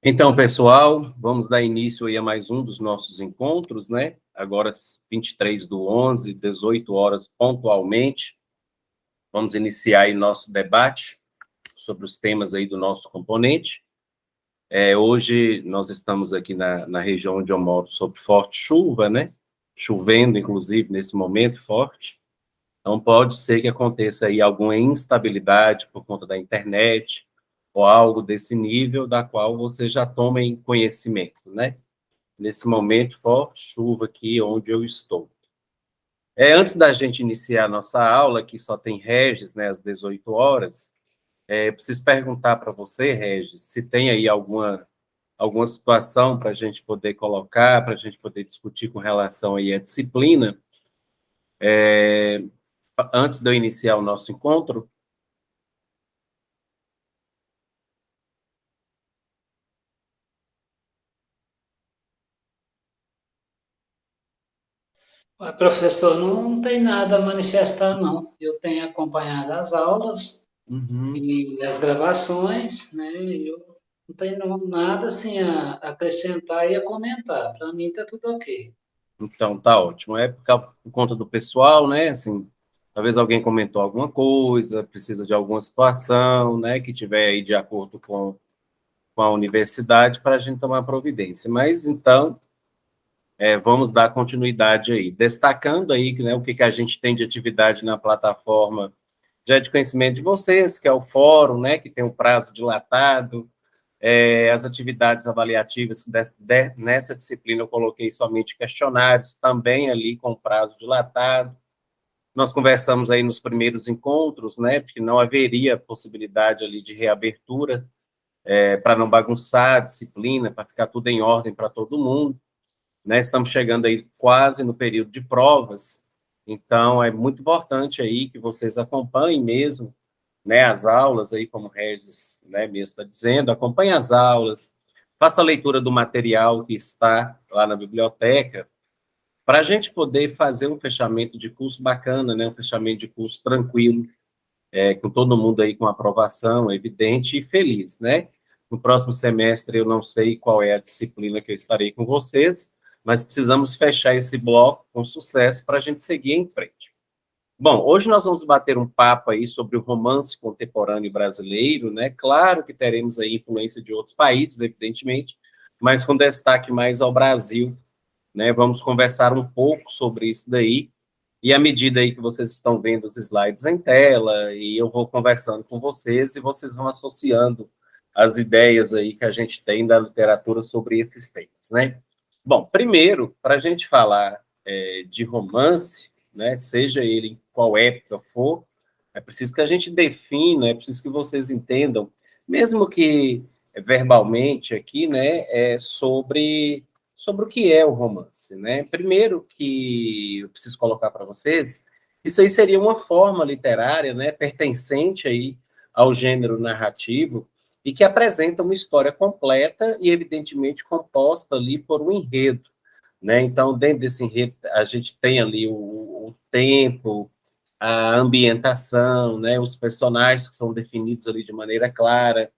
Então, pessoal, vamos dar início aí a mais um dos nossos encontros, né? Agora, 23/11, 18 horas pontualmente. Vamos iniciar aí nosso debate sobre os temas aí do nosso componente. Hoje nós estamos aqui na região onde eu moro sob forte chuva, né? Chovendo, inclusive, nesse momento forte. Então, pode ser que aconteça aí alguma instabilidade por conta da internet, ou algo desse nível, da qual você já tomem conhecimento, né? Nesse momento, forte chuva aqui onde eu estou. Antes da gente iniciar a nossa aula, que só tem Regis, né, às 18 horas, preciso perguntar para você, Regis, se tem aí alguma situação para a gente poder colocar, para a gente poder discutir com relação aí à disciplina, antes de eu iniciar o nosso encontro. Professor, não tem nada a manifestar, não. Eu tenho acompanhado as aulas Uhum. e as gravações, né? Eu não tenho nada assim a acrescentar e a comentar. Para mim está tudo ok. Então, tá ótimo. Por conta do pessoal, né? Assim, talvez alguém comentou alguma coisa, precisa de alguma situação, né? Que tiver aí de acordo com a universidade para a gente tomar providência. Mas, então, vamos dar continuidade aí. Destacando aí, né, o que a gente tem de atividade na plataforma já é de conhecimento de vocês, que é o fórum, né? Que tem um prazo dilatado. As atividades avaliativas, nessa disciplina eu coloquei somente questionários, também ali com prazo dilatado. Nós conversamos aí nos primeiros encontros, né, porque não haveria possibilidade ali de reabertura, para não bagunçar a disciplina, para ficar tudo em ordem para todo mundo, né, estamos chegando aí quase no período de provas, então é muito importante aí que vocês acompanhem mesmo, né, as aulas aí, como o Regis, né, mesmo está dizendo, acompanhe as aulas, faça a leitura do material que está lá na biblioteca, para a gente poder fazer um fechamento de curso bacana, né, um fechamento de curso tranquilo, com todo mundo aí com aprovação, evidente e feliz, né? No próximo semestre eu não sei qual é a disciplina que eu estarei com vocês, mas precisamos fechar esse bloco com sucesso para a gente seguir em frente. Bom, hoje nós vamos bater um papo aí sobre o romance contemporâneo brasileiro, né? Claro que teremos aí influência de outros países, evidentemente, mas com destaque mais ao Brasil, né? Vamos conversar um pouco sobre isso daí, e à medida aí que vocês estão vendo os slides em tela, e eu vou conversando com vocês, e vocês vão associando as ideias aí que a gente tem da literatura sobre esses temas, né? Bom, primeiro, para a gente falar de romance, né, seja ele em qual época for, é preciso que a gente defina, é preciso que vocês entendam, mesmo que verbalmente aqui, né, sobre o que é o romance, né? Primeiro que eu preciso colocar para vocês, isso aí seria uma forma literária, né, pertencente aí ao gênero narrativo e que apresenta uma história completa e evidentemente composta ali por um enredo, né? Então, dentro desse enredo, a gente tem ali o tempo, a ambientação, né, os personagens que são definidos ali de maneira clara,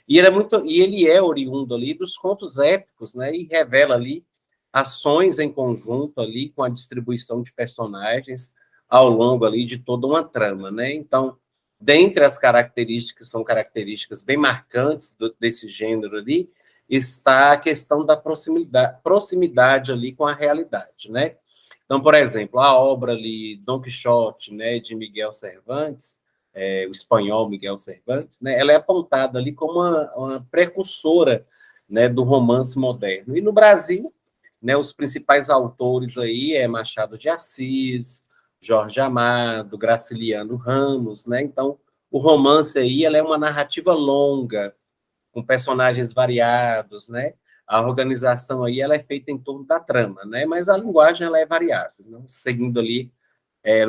e ele é oriundo ali dos contos épicos, né? E revela ali ações em conjunto ali com a distribuição de personagens ao longo ali de toda uma trama, né? Então, dentre as características, são características bem marcantes desse gênero ali, está a questão da proximidade ali com a realidade, né? Então, por exemplo, a obra ali Dom Quixote, né, de Miguel Cervantes, o espanhol Miguel Cervantes, né, ela é apontada ali como uma precursora, né, do romance moderno. E no Brasil, né, os principais autores aí é Machado de Assis, Jorge Amado, Graciliano Ramos, né? Então, o romance aí ela é uma narrativa longa, com personagens variados, né? A organização aí ela é feita em torno da trama, né? Mas a linguagem ela é variável, né? Seguindo ali,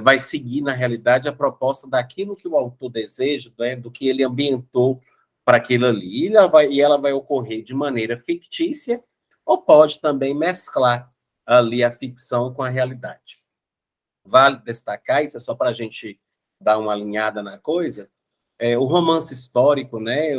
vai seguir na realidade a proposta daquilo que o autor deseja, né? Do que ele ambientou para aquilo ali. E ela vai ocorrer de maneira fictícia ou pode também mesclar ali a ficção com a realidade. Vale destacar, isso é só para a gente dar uma alinhada na coisa, o romance histórico, né,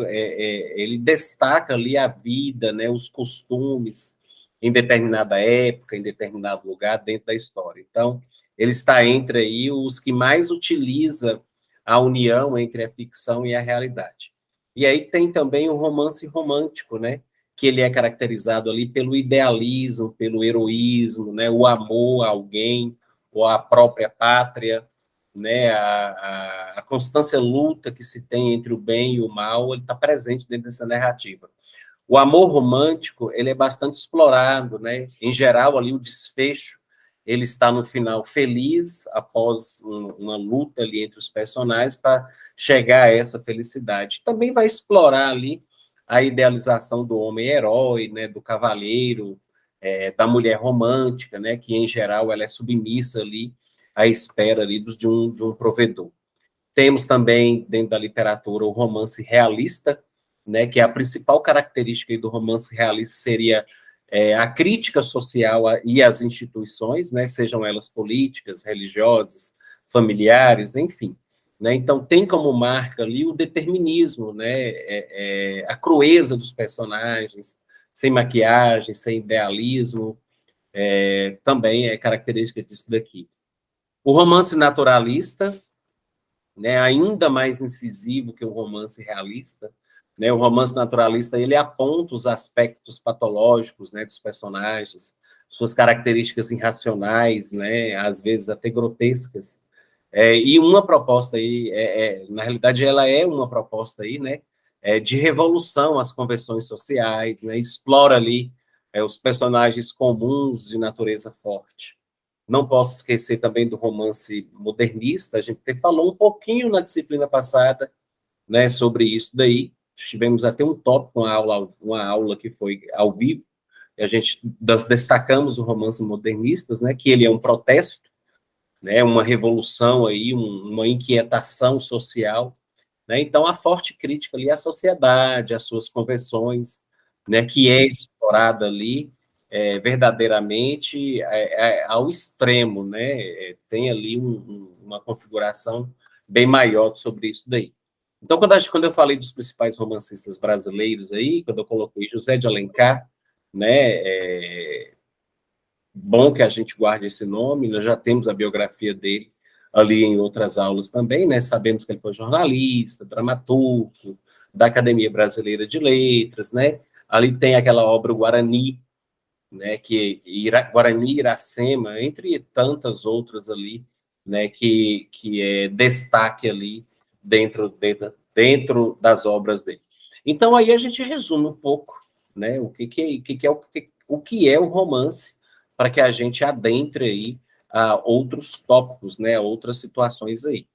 ele destaca ali a vida, né, os costumes em determinada época, em determinado lugar dentro da história. Então, ele está entre aí os que mais utiliza a união entre a ficção e a realidade. E aí tem também o romance romântico, né, que ele é caracterizado ali pelo idealismo, pelo heroísmo, né, o amor a alguém ou à própria pátria, né, a constância luta que se tem entre o bem e o mal, ele está presente dentro dessa narrativa. O amor romântico, ele é bastante explorado, né? Em geral, ali o desfecho, ele está no final feliz, após uma luta ali entre os personagens para chegar a essa felicidade. Também vai explorar ali a idealização do homem-herói, né? Do cavaleiro, da mulher romântica, né? Que, em geral, ela é submissa ali à espera ali de um provedor. Temos também, dentro da literatura, o romance realista, né, que é a principal característica do romance realista seria a crítica social e às instituições, né, sejam elas políticas, religiosas, familiares, enfim. Né? Então, tem como marca ali o determinismo, né, a crueza dos personagens, sem maquiagem, sem idealismo, também é característica disso daqui. O romance naturalista, né, ainda mais incisivo que o romance realista, né? O romance naturalista ele aponta os aspectos patológicos, né, dos personagens, suas características irracionais, né, às vezes até grotescas. E uma proposta aí, na realidade, ela é uma proposta aí, né, de revolução às convenções sociais, né, explora ali os personagens comuns de natureza forte. Não posso esquecer também do romance modernista, a gente até falou um pouquinho na disciplina passada, né, sobre isso daí. Tivemos até um tópico, uma aula que foi ao vivo, e a gente destacamos o romance modernistas, né, que ele é um protesto, né, uma revolução aí, uma inquietação social, né? Então a forte crítica ali à sociedade, às suas convenções, né, que é explorada ali verdadeiramente ao extremo, né? Tem ali uma configuração bem maior sobre isso daí. Então, quando eu falei dos principais romancistas brasileiros aí, quando eu coloquei José de Alencar, né, bom que a gente guarde esse nome, nós já temos a biografia dele ali em outras aulas também, né? Sabemos que ele foi jornalista, dramaturgo, da Academia Brasileira de Letras, né? Ali tem aquela obra Guarani, né? Guarani Iracema, entre tantas outras ali, né? Que é destaque ali dentro das obras dele. Então aí a gente resume um pouco, né? O que é o romance para que a gente adentre aí a outros tópicos, né? A outras situações aí.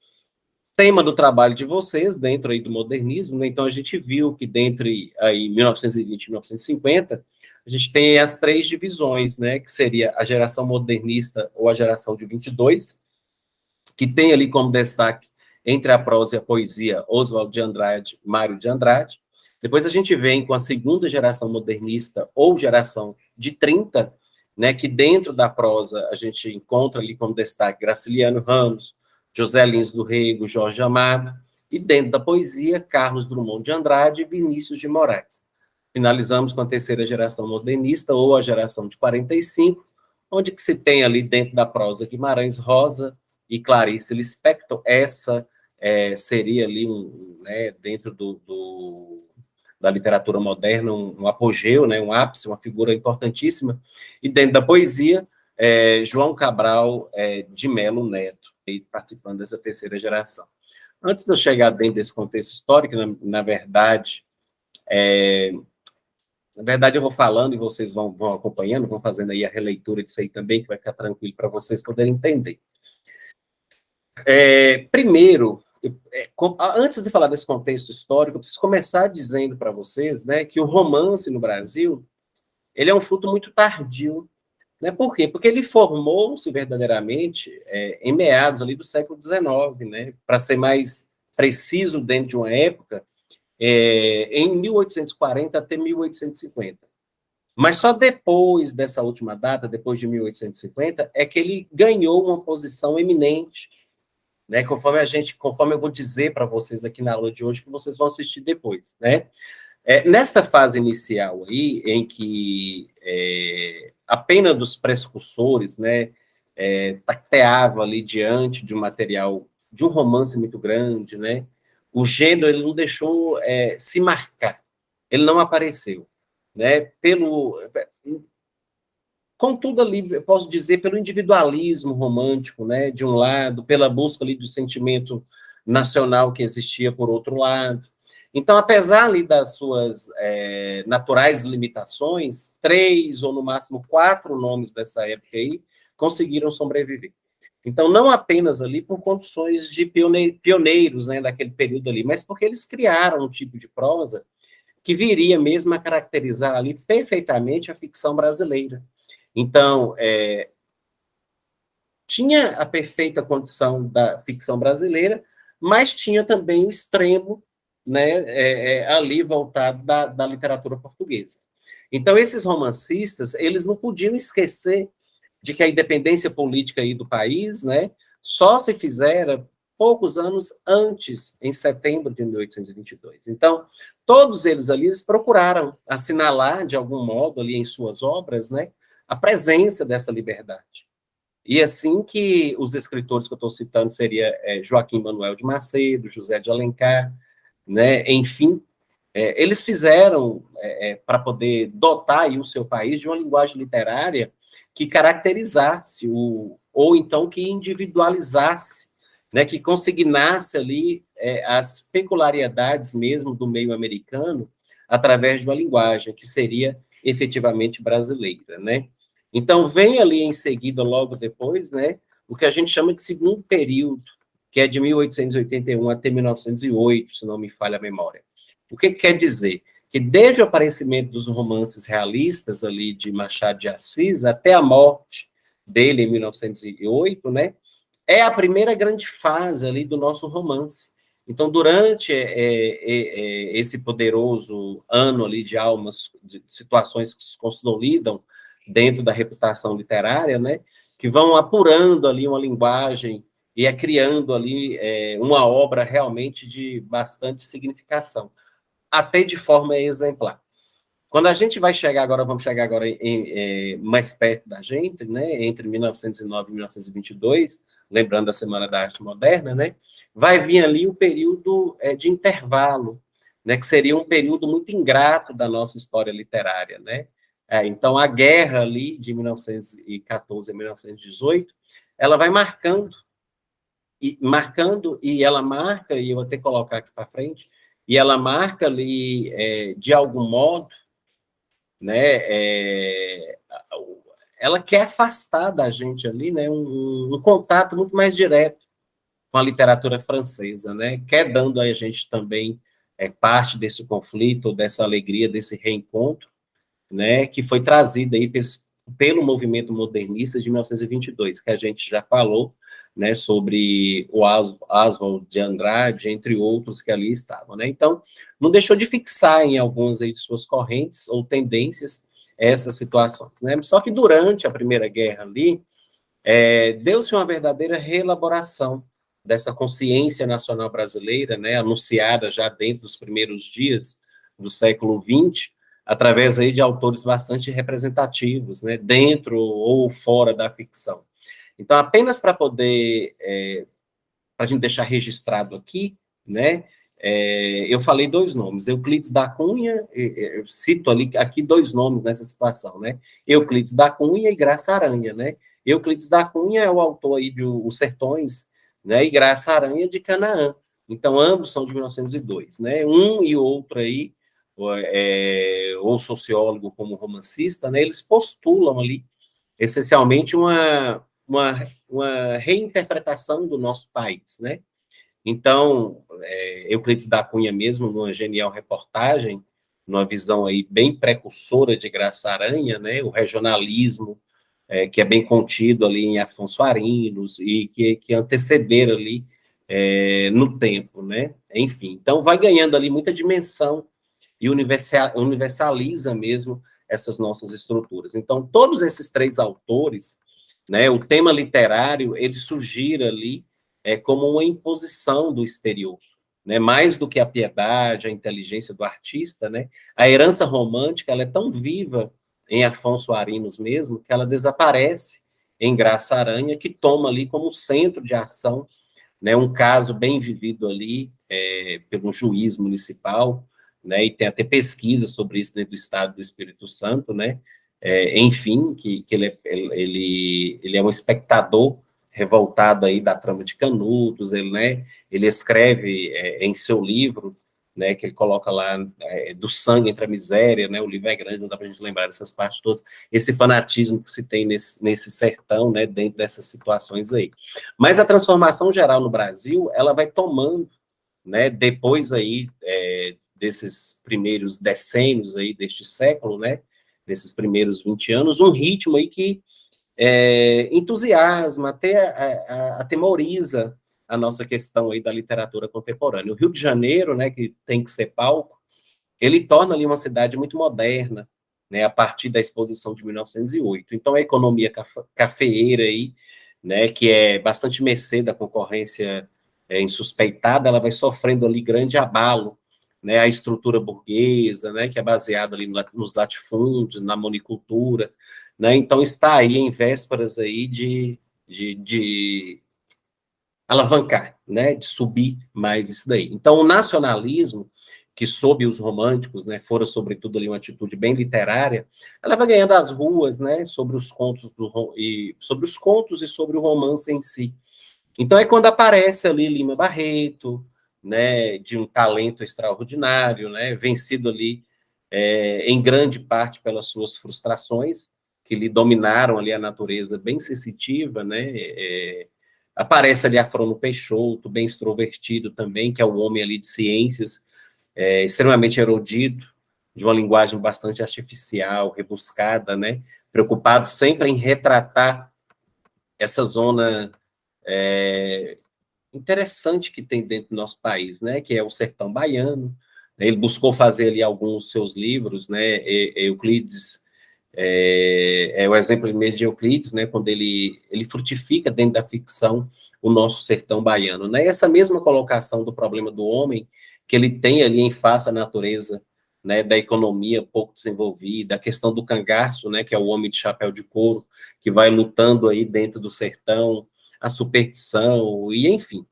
Tema do trabalho de vocês dentro aí do modernismo, né? Então a gente viu que dentre aí 1920 e 1950 a gente tem as três divisões, né? Que seria a geração modernista ou a geração de 22, que tem ali como destaque entre a prosa e a poesia Oswald de Andrade, Mário de Andrade. Depois a gente vem com a segunda geração modernista ou geração de 30, né, que dentro da prosa a gente encontra ali como destaque Graciliano Ramos, José Lins do Rego, Jorge Amado, e dentro da poesia Carlos Drummond de Andrade e Vinícius de Moraes. Finalizamos com a terceira geração modernista ou a geração de 45, onde que se tem ali dentro da prosa Guimarães Rosa e Clarice Lispector. Essa seria ali, né, dentro da literatura moderna, um apogeu, né, um ápice, uma figura importantíssima. E dentro da poesia, João Cabral de Melo Neto, participando dessa terceira geração. Antes de eu chegar dentro desse contexto histórico, na verdade, eu vou falando e vocês vão acompanhando, vão fazendo aí a releitura disso aí também, que vai ficar tranquilo para vocês poderem entender. Primeiro, antes de falar desse contexto histórico, eu preciso começar dizendo para vocês, né, que o romance no Brasil, ele é um fruto muito tardio, né? Por quê? Porque ele formou-se verdadeiramente em meados ali do século XIX, né? Para ser mais preciso dentro de uma época, em 1840 até 1850. Mas só depois dessa última data, depois de 1850, é que ele ganhou uma posição eminente né? Conforme eu vou dizer para vocês aqui na aula de hoje, que vocês vão assistir depois, né? Nesta fase inicial aí, em que a pena dos precursores, né, tateava ali diante de um material, de um romance muito grande, né, o gênero ele não deixou se marcar, ele não apareceu, né, contudo ali, eu posso dizer, pelo individualismo romântico, né, de um lado, pela busca ali do sentimento nacional que existia por outro lado. Então, apesar ali das suas naturais limitações, 3 ou no máximo 4 nomes dessa época aí conseguiram sobreviver. Então, não apenas ali por condições de pioneiros, né, daquele período ali, mas porque eles criaram um tipo de prosa que viria mesmo a caracterizar ali perfeitamente a ficção brasileira. Então, tinha a perfeita condição da ficção brasileira, mas tinha também o extremo, né, ali voltado da literatura portuguesa. Então, esses romancistas, eles não podiam esquecer de que a independência política aí do país, né, só se fizera poucos anos antes, em setembro de 1822. Então, todos eles ali eles procuraram assinalar, de algum modo, ali em suas obras, né, a presença dessa liberdade. E assim que os escritores que eu estou citando seria Joaquim Manuel de Macedo, José de Alencar, né, enfim, eles fizeram para poder dotar aí o seu país de uma linguagem literária que caracterizasse ou então que individualizasse, né, que consignasse ali as peculiaridades mesmo do meio americano através de uma linguagem que seria efetivamente brasileira, né? Então vem ali em seguida, logo depois, né, o que a gente chama de segundo período, que é de 1881 até 1908, se não me falha a memória. O que quer dizer? Que desde o aparecimento dos romances realistas ali de Machado de Assis até a morte dele em 1908, né, é a primeira grande fase ali do nosso romance. Então, durante esse poderoso ano ali de almas, de situações que se consolidam dentro da reputação literária, né, que vão apurando ali uma linguagem e criando ali uma obra realmente de bastante significação até de forma exemplar. Quando a gente vai chegar agora, vamos chegar agora mais perto da gente, né, entre 1909 e 1922, lembrando a Semana da Arte Moderna, né, vai vir ali o período de intervalo, né, que seria um período muito ingrato da nossa história literária, né. Então, a guerra ali de 1914 a 1918, ela vai e ela marca, e eu vou até colocar aqui para frente, e ela marca ali, de algum modo, né, ela quer afastar da gente ali, né, um contato muito mais direto com a literatura francesa, né, quer dando a gente também parte desse conflito, dessa alegria, desse reencontro, né, que foi trazida aí pelo movimento modernista de 1922, que a gente já falou, né, sobre o Oswald de Andrade, entre outros que ali estavam, né? Então, não deixou de fixar em algumas aí de suas correntes ou tendências essas situações, né? Só que durante a Primeira Guerra ali, deu-se uma verdadeira reelaboração dessa consciência nacional brasileira, né, anunciada já dentro dos primeiros dias do século XX, através aí de autores bastante representativos, né, dentro ou fora da ficção. Então, apenas para poder, para a gente deixar registrado aqui, né, eu falei 2 nomes, Euclides da Cunha, eu cito ali aqui 2 nomes nessa situação, né, Euclides da Cunha e Graça Aranha, né, Euclides da Cunha é o autor aí de Os Sertões, né, e Graça Aranha de Canaã, então ambos são de 1902, né, um e outro aí, ou sociólogo como romancista, né, eles postulam ali, essencialmente, uma reinterpretação do nosso país, né, então, Euclides da Cunha mesmo, numa genial reportagem, numa visão aí bem precursora de Graça Aranha, né, o regionalismo, que é bem contido ali em Afonso Arinos, e que antecederam ali no tempo, né, enfim. Então, vai ganhando ali muita dimensão e universaliza mesmo essas nossas estruturas. Então, todos esses 3 autores, né, o tema literário, ele surgira ali como uma imposição do exterior, né? Mais do que a piedade, a inteligência do artista, né? A herança romântica, ela é tão viva em Afonso Arinos mesmo, que ela desaparece em Graça Aranha, que toma ali como centro de ação, né? Um caso bem vivido ali pelo juiz municipal, né? E tem até pesquisa sobre isso dentro do Estado do Espírito Santo, né? Enfim, que ele é um espectador revoltado aí da trama de Canudos, ele, né, ele escreve em seu livro, né, que ele coloca lá, do sangue entre a miséria, né, o livro é grande, não dá para a gente lembrar dessas partes todas, esse fanatismo que se tem nesse sertão, né, dentro dessas situações aí. Mas a transformação geral no Brasil, ela vai tomando, né, depois aí desses primeiros decênios aí deste século, né, desses primeiros 20 anos, um ritmo aí que entusiasma, até atemoriza a nossa questão aí da literatura contemporânea. O Rio de Janeiro, né, que tem que ser palco, ele torna ali uma cidade muito moderna, né, a partir da exposição de 1908. Então, a economia cafeeira aí, né, que é bastante mercê da concorrência insuspeitada, ela vai sofrendo ali grande abalo, né, a estrutura burguesa, né, que é baseada ali nos latifúndios, na monicultura, né, então está aí em vésperas aí de alavancar, né, de subir mais isso daí. Então, o nacionalismo, que sob os românticos, né, fora sobretudo ali uma atitude bem literária, ela vai ganhando as ruas, né, sobre os contos e sobre o romance em si. Então é quando aparece ali Lima Barreto, né, de um talento extraordinário, né, vencido ali em grande parte pelas suas frustrações, que lhe dominaram ali a natureza bem sensitiva, né, aparece ali Afrono Peixoto, bem extrovertido também, que é um homem ali de ciências, extremamente erudito, de uma linguagem bastante artificial, rebuscada, né, preocupado sempre em retratar essa zona interessante que tem dentro do nosso país, né, que é o sertão baiano. Ele buscou fazer ali alguns seus livros, né, Euclides, o exemplo mesmo de Euclides, né, quando ele frutifica dentro da ficção o nosso sertão baiano, né, e essa mesma colocação do problema do homem, que ele tem ali em face à natureza, né, da economia pouco desenvolvida, a questão do cangaço, né, que é o homem de chapéu de couro, que vai lutando aí dentro do sertão, a superstição, e enfim.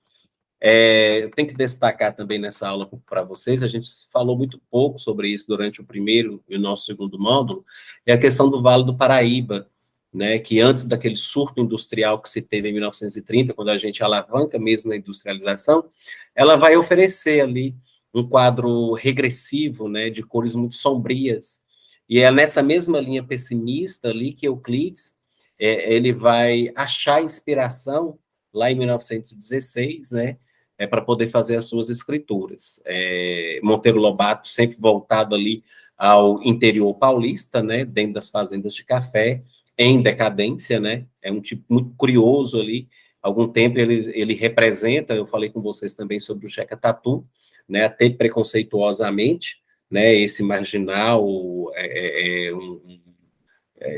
Eu tenho que destacar também nessa aula para vocês, a gente falou muito pouco sobre isso durante o primeiro e o nosso segundo módulo, é a questão do Vale do Paraíba, né, que antes daquele surto industrial que se teve em 1930, quando a gente alavanca mesmo na industrialização, ela vai oferecer ali um quadro regressivo, né, de cores muito sombrias, e é nessa mesma linha pessimista ali que Euclides, ele vai achar inspiração lá em 1916, né, para poder fazer as suas escrituras. Monteiro Lobato sempre voltado ali ao interior paulista, né, dentro das fazendas de café, em decadência, né, é um tipo muito curioso ali, algum tempo ele representa, eu falei com vocês também sobre o Checa Tatu, né, até preconceituosamente, né, esse marginal,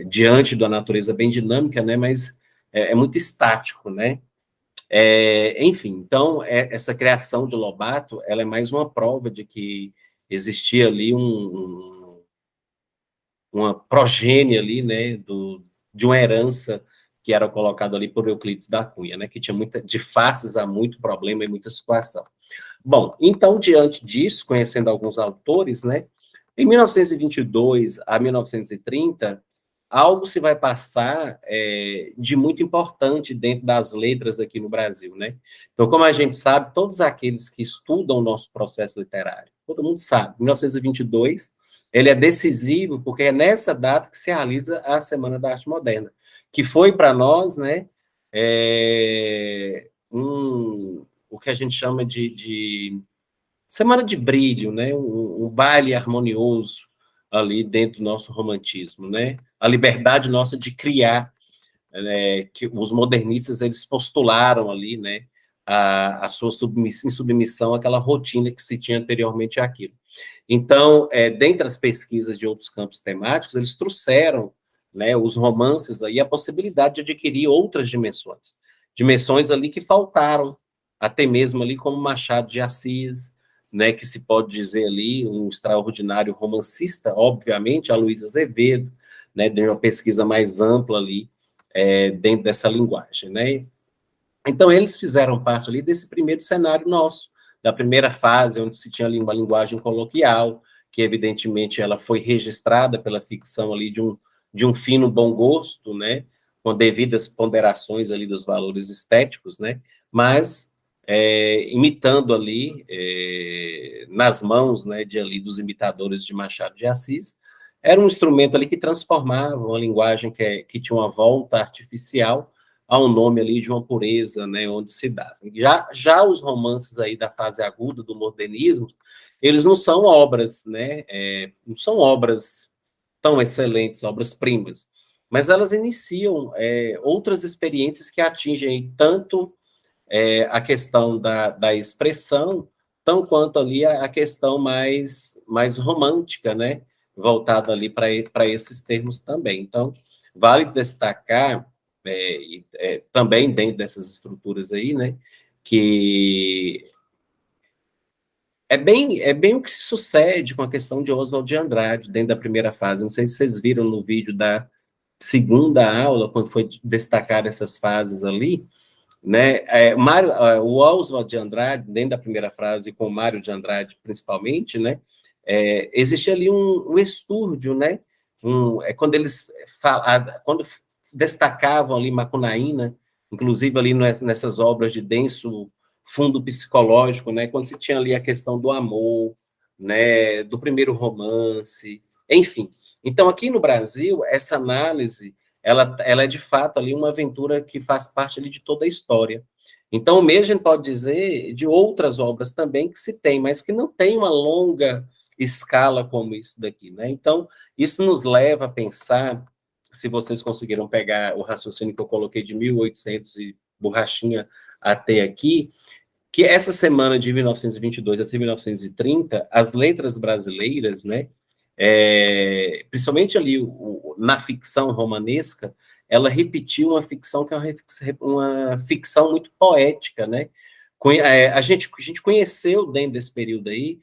diante da natureza bem dinâmica, né, mas é muito estático, né, enfim, então, essa criação de Lobato, ela é mais uma prova de que existia ali uma progênie ali, né, de uma herança que era colocada ali por Euclides da Cunha, né, que tinha de faces a muito problema e muita situação. Bom, então, diante disso, conhecendo alguns autores, né, em 1922 a 1930, algo se vai passar de muito importante dentro das letras aqui no Brasil, né? Então, como a gente sabe, todos aqueles que estudam o nosso processo literário, todo mundo sabe, 1922, ele é decisivo porque é nessa data que se realiza a Semana da Arte Moderna, que foi para nós, né, o que a gente chama de semana de brilho, né? Um baile harmonioso ali dentro do nosso romantismo, né? A liberdade nossa de criar, que os modernistas eles postularam ali, né? A sua submissão àquela rotina que se tinha anteriormente àquilo. Então, dentre as pesquisas de outros campos temáticos, eles trouxeram, né, os romances aí a possibilidade de adquirir outras dimensões ali que faltaram até mesmo ali como Machado de Assis, né, que se pode dizer ali um extraordinário romancista, obviamente, a Luísa Azevedo, né, de uma pesquisa mais ampla ali, dentro dessa linguagem, né. Então, eles fizeram parte ali desse primeiro cenário nosso, da primeira fase, onde se tinha ali uma linguagem coloquial, que evidentemente ela foi registrada pela ficção ali de um fino bom gosto, né, com devidas ponderações ali dos valores estéticos, né, mas imitando ali, nas mãos, né, de ali dos imitadores de Machado de Assis, era um instrumento ali que transformava uma linguagem que tinha uma volta artificial a um nome ali de uma pureza, né, onde se dá. Já os romances aí da fase aguda do modernismo, eles não são obras, né, não são obras tão excelentes, obras-primas, mas elas iniciam outras experiências que atingem tanto a questão da expressão, tão quanto ali a questão mais romântica, né, voltada ali para esses termos também. Então, vale destacar, também dentro dessas estruturas aí, né, que é bem o que se sucede com a questão de Oswald de Andrade, dentro da primeira fase. Não sei se vocês viram no vídeo da segunda aula, quando foi destacar essas fases ali, né? O Oswald de Andrade, dentro da primeira frase, com o Mário de Andrade principalmente, né? Existe ali um estúrdio, né? Quando eles quando destacavam ali Macunaína, inclusive ali nessas obras de denso fundo psicológico, né? Quando se tinha ali a questão do amor, né? Do primeiro romance, enfim. Então, aqui no Brasil, essa análise ela é de fato ali uma aventura que faz parte ali de toda a história. Então, o mesmo a gente pode dizer de outras obras também que se tem, mas que não tem uma longa escala como isso daqui, né? Então, isso nos leva a pensar, se vocês conseguiram pegar o raciocínio que eu coloquei de 1800 e borrachinha até aqui, que essa semana de 1922 até 1930, as letras brasileiras, né, principalmente ali na ficção romanesca, ela repetiu uma ficção que é uma ficção muito poética, né? A gente conheceu dentro desse período aí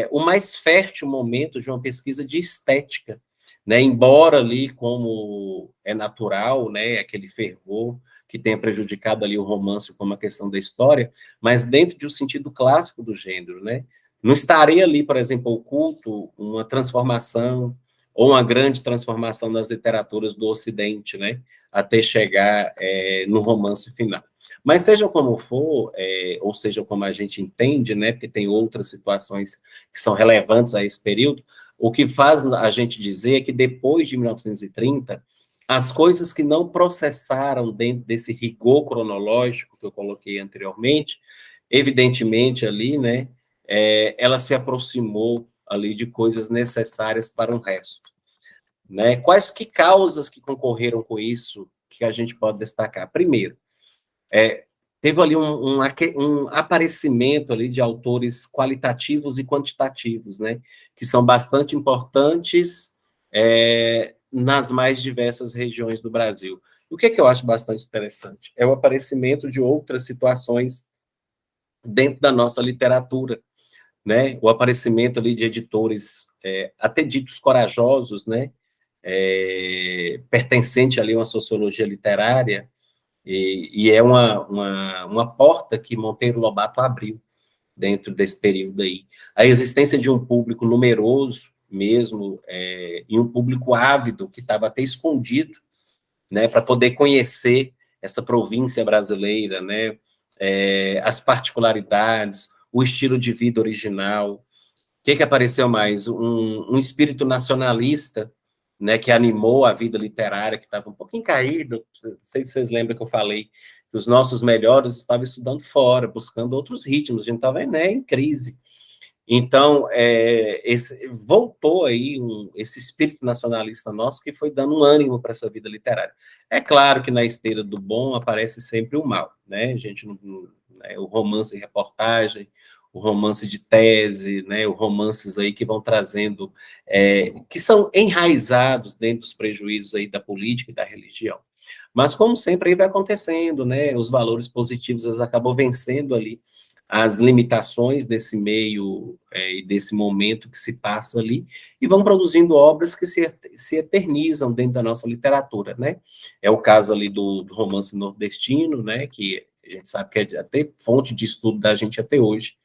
o mais fértil momento de uma pesquisa de estética, né? Embora ali, como é natural, né, aquele fervor que tenha prejudicado ali o romance como a questão da história, mas dentro de um sentido clássico do gênero, né? Não estaria ali, por exemplo, oculto uma transformação ou uma grande transformação nas literaturas do Ocidente, né? Até chegar no romance final. Mas seja como for, ou seja como a gente entende, né? Porque tem outras situações que são relevantes a esse período, o que faz a gente dizer é que depois de 1930, as coisas que não processaram dentro desse rigor cronológico que eu coloquei anteriormente, evidentemente ali, né, ela se aproximou ali de coisas necessárias para um resto, né? Quais que causas que concorreram com isso que a gente pode destacar? Primeiro, teve ali um aparecimento ali de autores qualitativos e quantitativos, né, que são bastante importantes nas mais diversas regiões do Brasil. O que eu acho bastante interessante é o aparecimento de outras situações dentro da nossa literatura, né, o aparecimento ali de editores até ditos corajosos, né, pertencente ali a uma sociologia literária, e é uma porta que Monteiro Lobato abriu dentro desse período aí. A existência de um público numeroso mesmo, e um público ávido, que estava até escondido, né, para poder conhecer essa província brasileira, né, as particularidades, o estilo de vida original. O que apareceu mais? Um espírito nacionalista, né, que animou a vida literária, que estava um pouquinho caído. Não sei se vocês lembram que eu falei que os nossos melhores estavam estudando fora, buscando outros ritmos, a gente estava, né, em crise. Então, voltou aí esse espírito nacionalista nosso que foi dando um ânimo para essa vida literária. É claro que na esteira do bom aparece sempre o mal, né? A gente né, o romance e reportagem, o romance de tese, né? Os romances aí que vão trazendo, que são enraizados dentro dos prejuízos aí da política e da religião. Mas, como sempre, aí vai acontecendo, né? Os valores positivos, eles acabam vencendo ali as limitações desse meio e desse momento que se passa ali, e vão produzindo obras que se eternizam dentro da nossa literatura, né? É o caso ali do romance nordestino, né? Que a gente sabe que é até fonte de estudo da gente até hoje,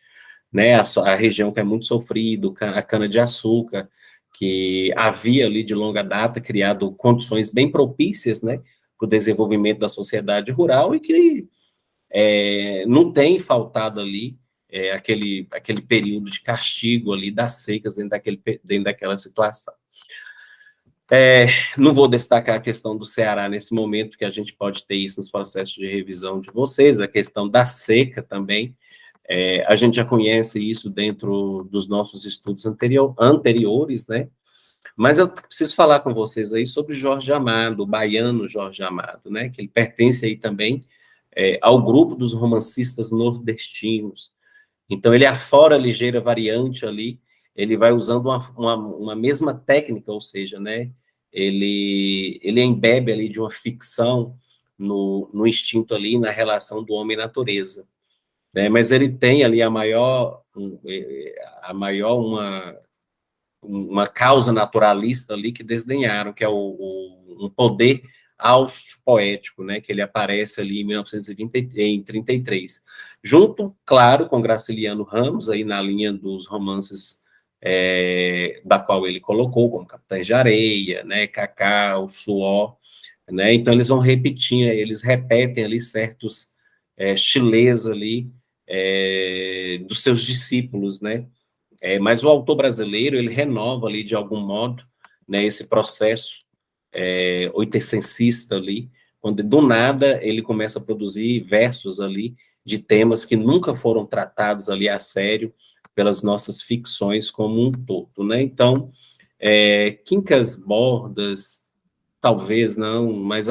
né? A região que é muito sofrido, a cana-de-açúcar, que havia ali de longa data criado condições bem propícias, né? Para o desenvolvimento da sociedade rural e que não tem faltado ali aquele período de castigo ali das secas dentro daquela situação. Não vou destacar a questão do Ceará nesse momento, porque a gente pode ter isso nos processos de revisão de vocês, a questão da seca também, a gente já conhece isso dentro dos nossos estudos anteriores, né? Mas eu preciso falar com vocês aí sobre Jorge Amado, o baiano Jorge Amado, né? Que ele pertence aí também ao grupo dos romancistas nordestinos. Então, ele afora a ligeira variante ali, ele vai usando uma mesma técnica, ou seja, né? Ele embebe ali de uma ficção no instinto ali, na relação do homem e natureza, né? Mas ele tem ali uma causa naturalista ali que desdenharam, que é um poder poético, né, que ele aparece ali em 1933, junto, claro, com Graciliano Ramos, aí na linha dos romances da qual ele colocou, como Capitães de Areia, né, Cacau, Suor, né, então eles vão repetindo, eles repetem ali certos chilês ali dos seus discípulos, né, mas o autor brasileiro, ele renova ali, de algum modo, né, esse processo oitocentista ali, quando do nada ele começa a produzir versos ali de temas que nunca foram tratados ali a sério pelas nossas ficções como um todo, né? Então, Quincas Bordas, talvez não, mas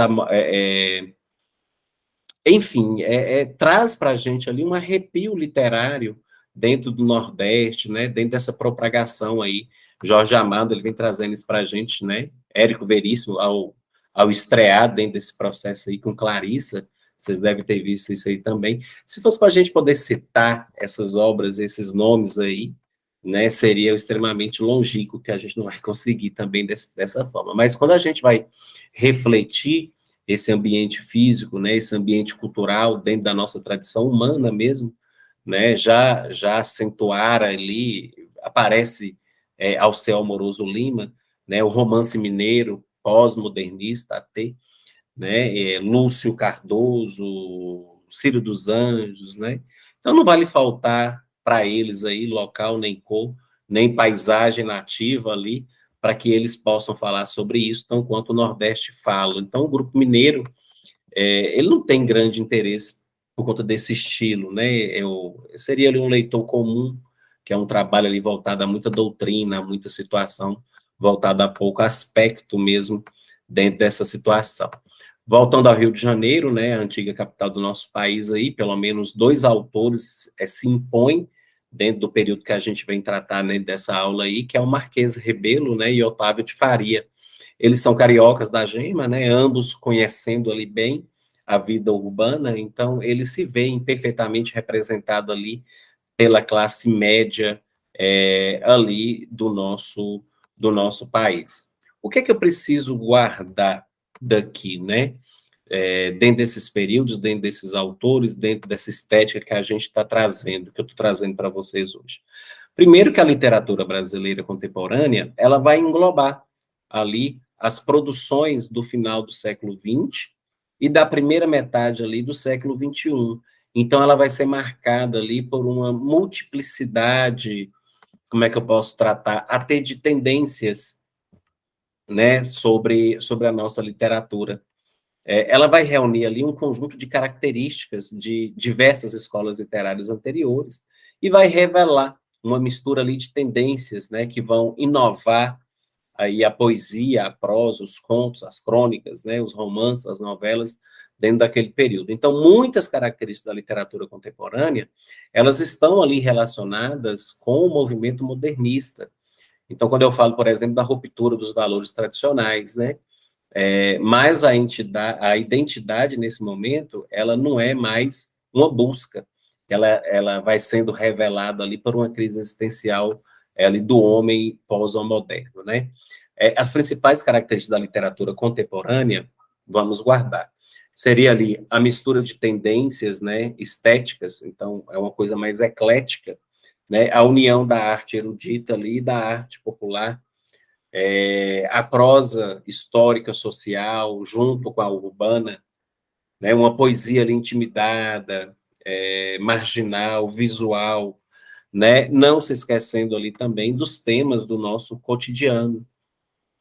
enfim, traz para a gente ali um arrepio literário dentro do Nordeste, né, dentro dessa propagação aí. Jorge Amado, ele vem trazendo isso para a gente, né, Érico Veríssimo, ao estrear dentro desse processo aí com Clarissa, vocês devem ter visto isso aí também. Se fosse para a gente poder citar essas obras, esses nomes aí, né, seria extremamente longínquo, que a gente não vai conseguir também dessa forma. Mas quando a gente vai refletir esse ambiente físico, né, esse ambiente cultural dentro da nossa tradição humana mesmo, né, já acentuara ali, aparece Alceu Amoroso Lima, né, o romance mineiro, pós-modernista até, né, Lúcio Cardoso, Ciro dos Anjos, né, então não vale faltar para eles aí local, nem cor, nem paisagem nativa ali, para que eles possam falar sobre isso, tão quanto o Nordeste fala. Então, o Grupo Mineiro, ele não tem grande interesse por conta desse estilo, né? Seria ali um leitor comum, que é um trabalho ali voltado a muita doutrina, a muita situação, voltado a pouco aspecto mesmo dentro dessa situação. Voltando ao Rio de Janeiro, né, a antiga capital do nosso país aí, pelo menos dois autores se impõem dentro do período que a gente vem tratar, né, dessa aula aí, que é o Marquês Rebelo, né, e Otávio de Faria. Eles são cariocas da Gema, né, ambos conhecendo ali bem a vida urbana, então eles se veem perfeitamente representados ali pela classe média ali do nosso país. O que é que eu preciso guardar daqui, né? Dentro desses períodos, dentro desses autores, dentro dessa estética que a gente está trazendo, que eu estou trazendo para vocês hoje. Primeiro que a literatura brasileira contemporânea, ela vai englobar ali as produções do final do século XX e da primeira metade ali do século XXI. Então, ela vai ser marcada ali por uma multiplicidade, como é que eu posso tratar, até de tendências, né, sobre a nossa literatura. Ela vai reunir ali um conjunto de características de diversas escolas literárias anteriores e vai revelar uma mistura ali de tendências, né, que vão inovar aí a poesia, a prosa, os contos, as crônicas, né, os romances, as novelas, dentro daquele período. Então, muitas características da literatura contemporânea, elas estão ali relacionadas com o movimento modernista. Então, quando eu falo, por exemplo, da ruptura dos valores tradicionais, né, Mas a identidade, nesse momento, ela não é mais uma busca, ela vai sendo revelada ali por uma crise existencial ali do homem pós-moderno, né? As principais características da literatura contemporânea, vamos guardar, seria ali a mistura de tendências, né, estéticas, então é uma coisa mais eclética, né, a união da arte erudita ali e da arte popular, a prosa histórica social junto com a urbana, né, uma poesia ali intimidada, marginal, visual, né, não se esquecendo ali também dos temas do nosso cotidiano,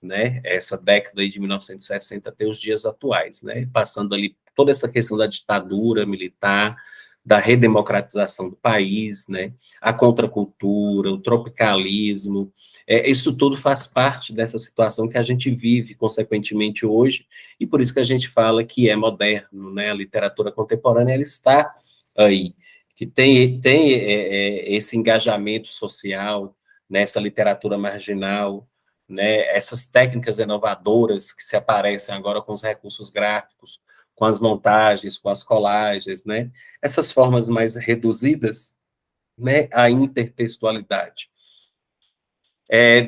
né, essa década aí de 1960 até os dias atuais, né, passando ali toda essa questão da ditadura militar, da redemocratização do país, né, a contracultura, o tropicalismo, isso tudo faz parte dessa situação que a gente vive, consequentemente, hoje, e por isso que a gente fala que é moderno, né, a literatura contemporânea, ela está aí, que tem esse engajamento social, nessa literatura marginal, né, essas técnicas inovadoras que se aparecem agora com os recursos gráficos, com as montagens, com as colagens, né, essas formas mais reduzidas, né, à intertextualidade.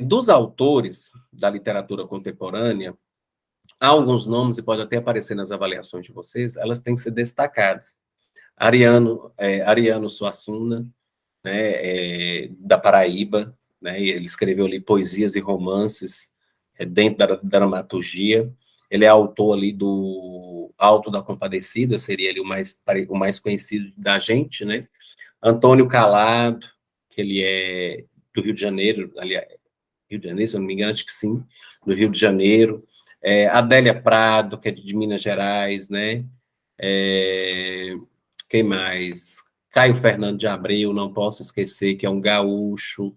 Dos autores da literatura contemporânea, há alguns nomes, e pode até aparecer nas avaliações de vocês, elas têm que ser destacadas. Ariano Suassuna, né, da Paraíba, né, ele escreveu ali poesias e romances dentro da dramaturgia, ele é autor ali do Alto da Compadecida, seria ele o mais conhecido da gente, né, Antônio Calado, que ele é do Rio de Janeiro, aliás, Rio de Janeiro, se eu não me engano, acho que sim, do Rio de Janeiro, Adélia Prado, que é de Minas Gerais, né, quem mais? Caio Fernando de Abreu, não posso esquecer, que é um gaúcho.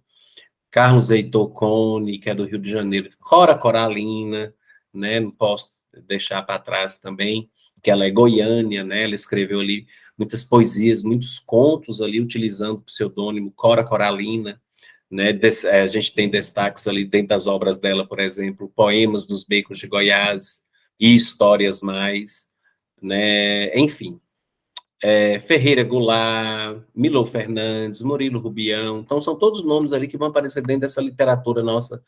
Carlos Heitor Cone, que é do Rio de Janeiro. Cora Coralina, né? Não posso deixar para trás também, que ela é goiânia, né? Ela escreveu ali muitas poesias, muitos contos ali, utilizando o pseudônimo Cora Coralina, né? A gente tem destaques ali dentro das obras dela, por exemplo, Poemas dos Becos de Goiás e Histórias Mais, né? Enfim, Ferreira Goulart, Milor Fernandes, Murilo Rubião, então são todos nomes ali que vão aparecer dentro dessa literatura nossa,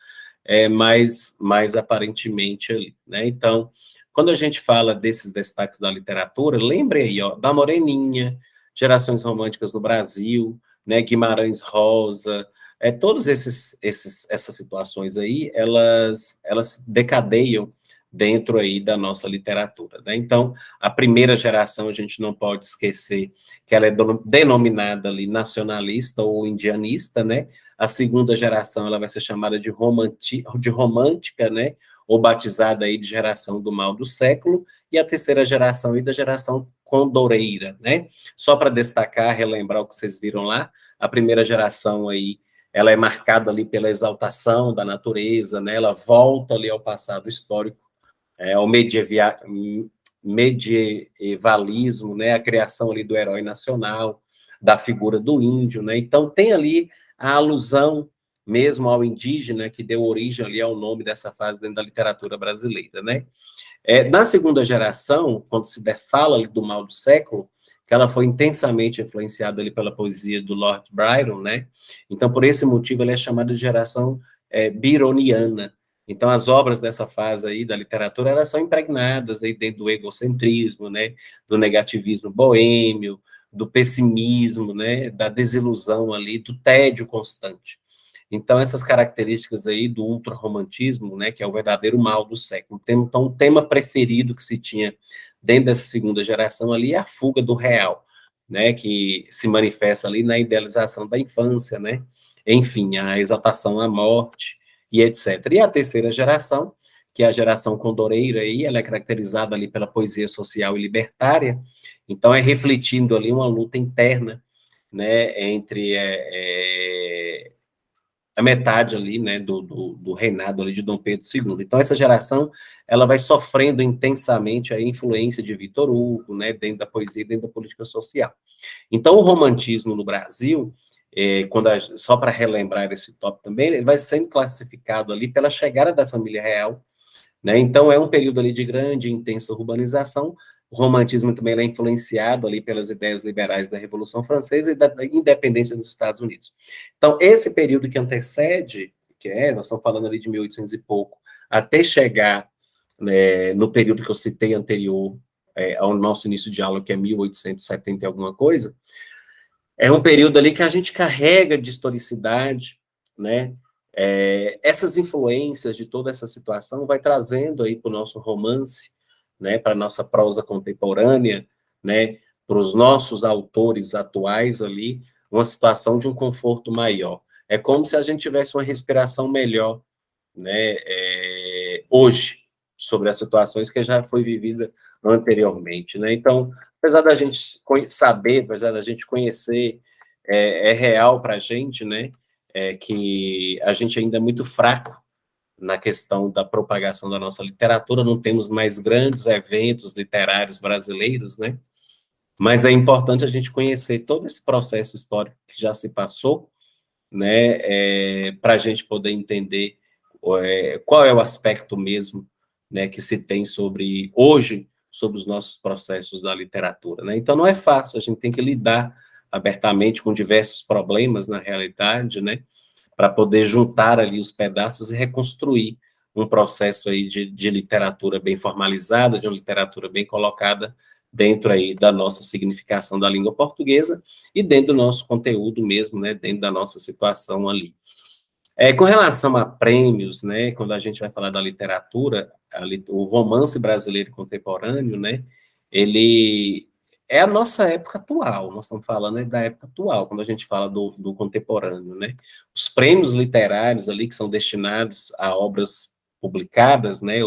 mais aparentemente ali, né? Então, quando a gente fala desses destaques da literatura, lembre aí, ó, da Moreninha, Gerações Românticas do Brasil, né, Guimarães Rosa, todos essas situações aí, elas decadeiam dentro aí da nossa literatura, né? Então, a primeira geração, a gente não pode esquecer que ela é denominada ali nacionalista ou indianista, né? A segunda geração, ela vai ser chamada de romântica, né? Ou batizada aí de geração do mal do século, e a terceira geração aí da geração condoreira, né? Só para destacar, relembrar o que vocês viram lá, a primeira geração aí, ela é marcada ali pela exaltação da natureza, né? Ela volta ali ao passado histórico, ao medievalismo, né, a criação ali do herói nacional, da figura do índio, né, então tem ali a alusão mesmo ao indígena, que deu origem ali ao nome dessa fase dentro da literatura brasileira, né. Na segunda geração, quando se fala ali do mal do século, que ela foi intensamente influenciada ali pela poesia do Lord Byron, né, então por esse motivo ela é chamada de geração byroniana. Então, as obras dessa fase aí da literatura, elas são impregnadas aí dentro do egocentrismo, né, do negativismo boêmio, do pessimismo, né, da desilusão ali, do tédio constante. Então, essas características aí do ultrarromantismo, né, que é o verdadeiro mal do século. Então, o tema preferido que se tinha dentro dessa segunda geração ali é a fuga do real, né, que se manifesta ali na idealização da infância, né, enfim, a exaltação à morte e etc. E a terceira geração, que é a geração condoreira aí, ela é caracterizada ali pela poesia social e libertária, então é refletindo ali uma luta interna, né, entre a metade ali, né, do reinado ali de Dom Pedro II. Então, essa geração, ela vai sofrendo intensamente a influência de Victor Hugo, né, dentro da poesia e dentro da política social. Então, o romantismo no Brasil, só para relembrar esse tópico também, ele vai sendo classificado ali pela chegada da família real, né? Então, é um período ali de grande e intensa urbanização. O romantismo também é influenciado ali pelas ideias liberais da Revolução Francesa e da independência dos Estados Unidos. Então, esse período que antecede, nós estamos falando ali de 1800 e pouco, até chegar, né, no período que eu citei anterior, ao nosso início de aula, que é 1870 e alguma coisa, é um período ali que a gente carrega de historicidade, né? Essas influências de toda essa situação vai trazendo aí para o nosso romance, né? Para a nossa prosa contemporânea, né? Para os nossos autores atuais ali, uma situação de um conforto maior. É como se a gente tivesse uma respiração melhor, né? Hoje, sobre as situações que já foi vivida anteriormente, né? Então, apesar da gente saber, apesar da gente conhecer, é real para a gente, né? Que a gente ainda é muito fraco na questão da propagação da nossa literatura, não temos mais grandes eventos literários brasileiros, né? Mas é importante a gente conhecer todo esse processo histórico que já se passou, né? Para a gente poder entender qual é o aspecto mesmo, né, que se tem sobre, hoje, sobre os nossos processos da literatura, né? Então, não é fácil, a gente tem que lidar abertamente com diversos problemas na realidade, né, para poder juntar ali os pedaços e reconstruir um processo aí de literatura bem formalizada, de uma literatura bem colocada dentro aí da nossa significação da língua portuguesa e dentro do nosso conteúdo mesmo, né, dentro da nossa situação ali. Com relação a prêmios, né, quando a gente vai falar da literatura, o romance brasileiro contemporâneo, né, ele é a nossa época atual, nós estamos falando, né, da época atual, quando a gente fala do contemporâneo, né. Os prêmios literários ali, que são destinados a obras publicadas, né,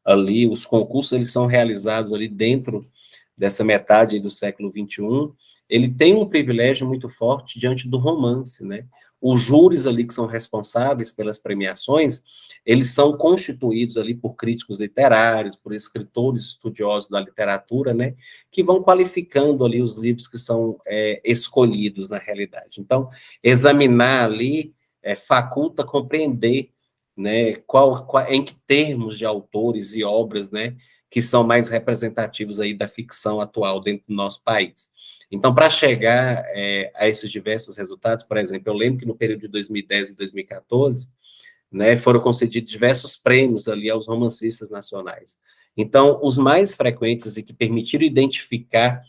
ali, os concursos, eles são realizados ali dentro dessa metade do século XXI, ele tem um privilégio muito forte diante do romance, né. Os júris ali que são responsáveis pelas premiações, eles são constituídos ali por críticos literários, por escritores estudiosos da literatura, né, que vão qualificando ali os livros que são escolhidos na realidade. Então, examinar ali faculta compreender, né, em que termos de autores e obras, né, que são mais representativos aí da ficção atual dentro do nosso país. Então, para chegar a esses diversos resultados, por exemplo, eu lembro que no período de 2010 e 2014, né, foram concedidos diversos prêmios ali aos romancistas nacionais. Então, os mais frequentes e que permitiram identificar,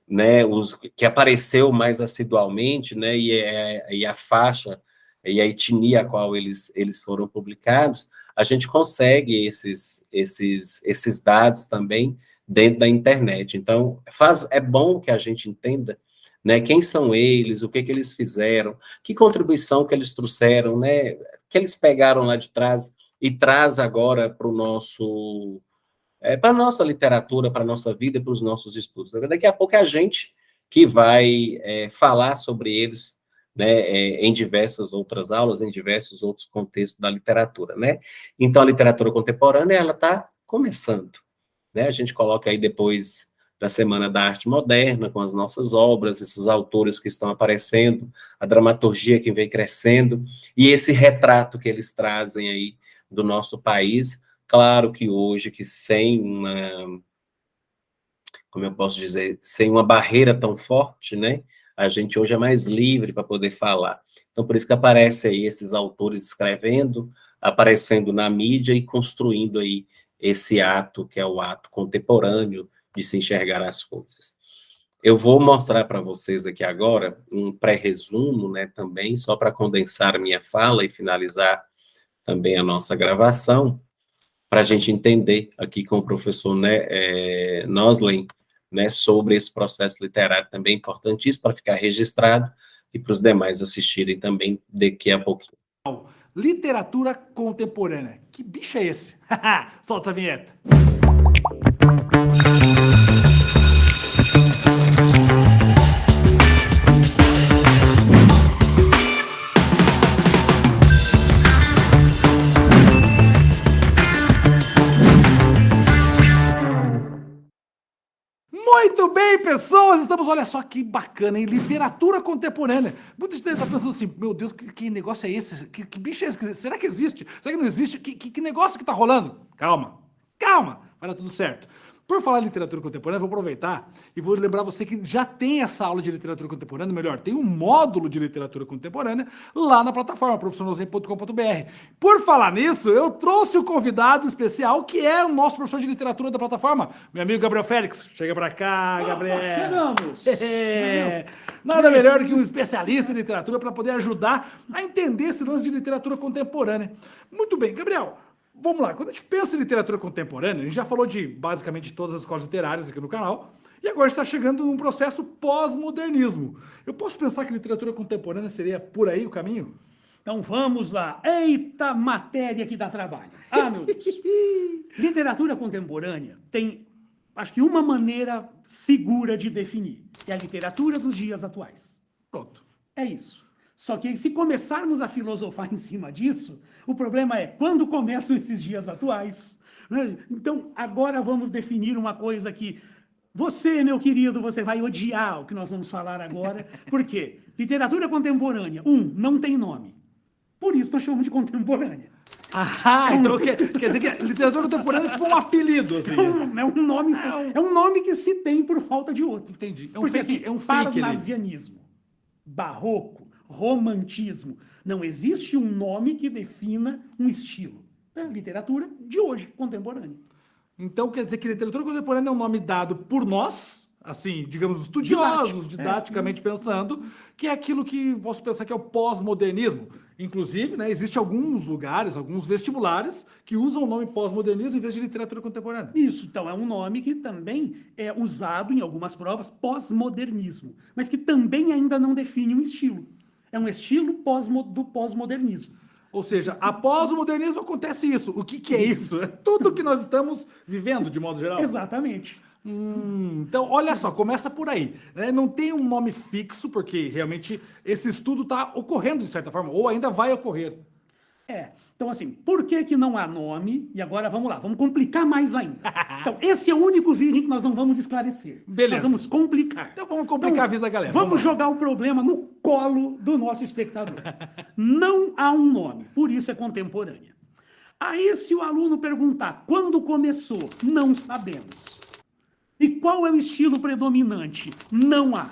né, os que apareceu mais assiduamente, né, e a faixa e a etnia a qual eles foram publicados, a gente consegue esses dados também dentro da internet. Então, é bom que a gente entenda, né, quem são eles, o que eles fizeram, que contribuição que eles trouxeram, né, que eles pegaram lá de trás e traz agora para o nosso para a nossa literatura, para a nossa vida, para os nossos estudos. Daqui a pouco é a gente que vai falar sobre eles, né, em diversas outras aulas, em diversos outros contextos da literatura, né? Então, a literatura contemporânea, ela está começando, né? A gente coloca aí depois da Semana da Arte Moderna, com as nossas obras, esses autores que estão aparecendo, a dramaturgia que vem crescendo, e esse retrato que eles trazem aí do nosso país. Claro que hoje, que sem uma, como eu posso dizer, sem uma barreira tão forte, né? A gente hoje é mais livre para poder falar. Então, por isso que aparece aí esses autores escrevendo, aparecendo na mídia e construindo aí esse ato, que é o ato contemporâneo de se enxergar as coisas. Eu vou mostrar para vocês aqui agora um pré-resumo, né, também, só para condensar a minha fala e finalizar também a nossa gravação, para a gente entender aqui com o professor, né, Noslen, né, sobre esse processo literário também importantíssimo para ficar registrado e para os demais assistirem também daqui a pouquinho. Literatura contemporânea. Que bicho é esse? Solta a vinheta. Muito bem, pessoas? Estamos, olha só que bacana, em literatura contemporânea. Muita gente está pensando assim, meu Deus, que negócio é esse? Que bicho é esse? Será que existe? Será que não existe? Que negócio que tá rolando? Calma, vai dar tudo certo. Por falar em literatura contemporânea, vou aproveitar e vou lembrar você que já tem essa aula de literatura contemporânea, melhor, tem um módulo de literatura contemporânea lá na plataforma profissionalzen.com.br. Por falar nisso, eu trouxe o convidado especial, que é o nosso professor de literatura da plataforma, meu amigo Gabriel Félix. Chega pra cá, Gabriel. Chegamos! Nada melhor que um especialista em literatura para poder ajudar a entender esse lance de literatura contemporânea. Muito bem, Gabriel. Vamos lá, quando a gente pensa em literatura contemporânea, a gente já falou de basicamente todas as escolas literárias aqui no canal, e agora a gente está chegando num processo pós-modernismo. Eu posso pensar que literatura contemporânea seria por aí o caminho? Então vamos lá. Eita matéria que dá trabalho. Ah, meu Deus. Literatura contemporânea tem, acho que uma maneira segura de definir. É a literatura dos dias atuais. Pronto. É isso. Só que se começarmos a filosofar em cima disso, o problema é quando começam esses dias atuais. Né? Então, agora vamos definir uma coisa que você, meu querido, você vai odiar o que nós vamos falar agora. Por quê? Literatura contemporânea, não tem nome. Por isso nós chamamos de contemporânea. Então quer dizer que a literatura contemporânea é tipo um apelido, assim. É um nome que se tem por falta de outro. Entendi. Porque, assim, parnasianismo, barroco, romantismo. Não existe um nome que defina um estilo. É a literatura de hoje, contemporânea. Então quer dizer que literatura contemporânea é um nome dado por nós, assim, digamos, estudiosos, didaticamente pensando, que é aquilo que posso pensar que é o pós-modernismo. Inclusive, né, existe alguns lugares, alguns vestibulares que usam o nome pós-modernismo em vez de literatura contemporânea. Isso, então é um nome que também é usado em algumas provas, pós-modernismo, mas que também ainda não define um estilo. É um estilo do pós-modernismo. Ou seja, após o modernismo acontece isso. O que é isso? É tudo que nós estamos vivendo, de modo geral. Exatamente. Então, olha só, começa por aí. Né? Não tem um nome fixo, porque realmente esse estudo está ocorrendo de certa forma, ou ainda vai ocorrer. Então assim, por que não há nome? E agora vamos lá, vamos complicar mais ainda. Então, esse é o único vídeo em que nós não vamos esclarecer. Beleza. Nós vamos complicar. Então vamos complicar a vida da galera. Vamos jogar o problema no colo do nosso espectador. Não há um nome, por isso é contemporânea. Aí se o aluno perguntar quando começou, não sabemos. E qual é o estilo predominante? Não há.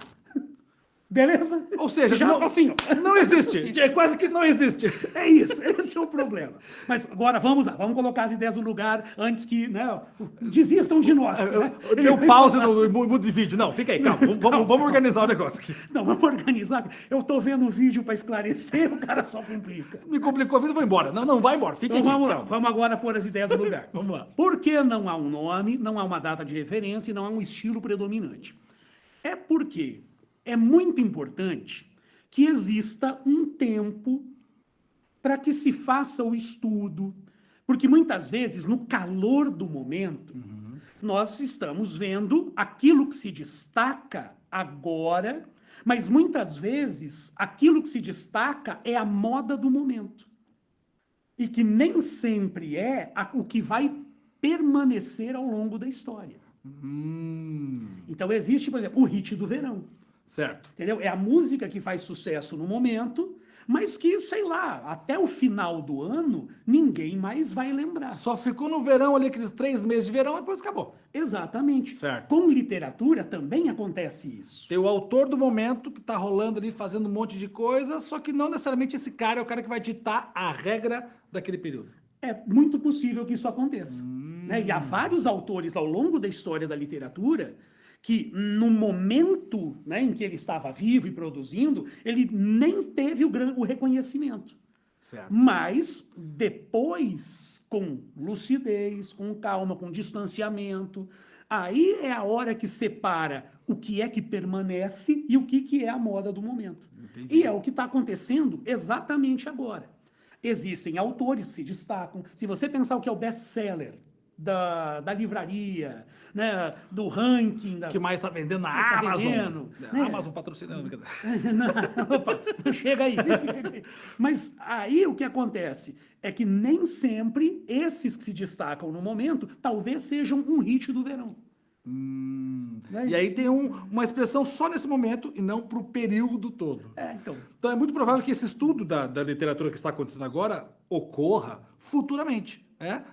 Beleza? Ou seja, já não, assim, não existe. É quase que não existe. É isso, esse é o problema. Mas agora vamos lá, vamos colocar as ideias no lugar antes que, né, desistam de nós. Deu pausa no mudo de vídeo. Não, fica aí, calma. Vamos organizar o negócio aqui. Não, vamos organizar. Eu tô vendo o vídeo para esclarecer, o cara só complica. Me complicou a vida, vou embora. Não vai embora. Fica então aqui. Vamos lá, vamos agora pôr as ideias no lugar. Vamos lá. Por que não há um nome, não há uma data de referência e não há um estilo predominante? É porque é muito importante que exista um tempo para que se faça o estudo, porque muitas vezes, no calor do momento, nós estamos vendo aquilo que se destaca agora, mas muitas vezes aquilo que se destaca é a moda do momento. E que nem sempre é o que vai permanecer ao longo da história. Então existe, por exemplo, o hit do verão. Certo. Entendeu? É a música que faz sucesso no momento, mas que, sei lá, até o final do ano, ninguém mais vai lembrar. Só ficou no verão ali, aqueles 3 meses de verão, e depois acabou. Exatamente. Certo. Com literatura também acontece isso. Tem o autor do momento que tá rolando ali, fazendo um monte de coisa, só que não necessariamente esse cara é o cara que vai ditar a regra daquele período. É muito possível que isso aconteça. Né? E há vários autores ao longo da história da literatura que no momento, né, em que ele estava vivo e produzindo, ele nem teve o reconhecimento. Certo. Mas depois, com lucidez, com calma, com distanciamento, aí é a hora que separa o que é que permanece e o que é a moda do momento. Entendi. E é o que está acontecendo exatamente agora. Existem autores que se destacam. Se você pensar o que é o best-seller da livraria, né, do ranking... que mais está vendendo na Amazon. Né? Amazon patrocinando. Não, opa, chega aí. Mas aí o que acontece é que nem sempre esses que se destacam no momento talvez sejam um hit do verão. E aí tem uma expressão só nesse momento e não para o período todo. Então é muito provável que esse estudo da literatura que está acontecendo agora ocorra futuramente.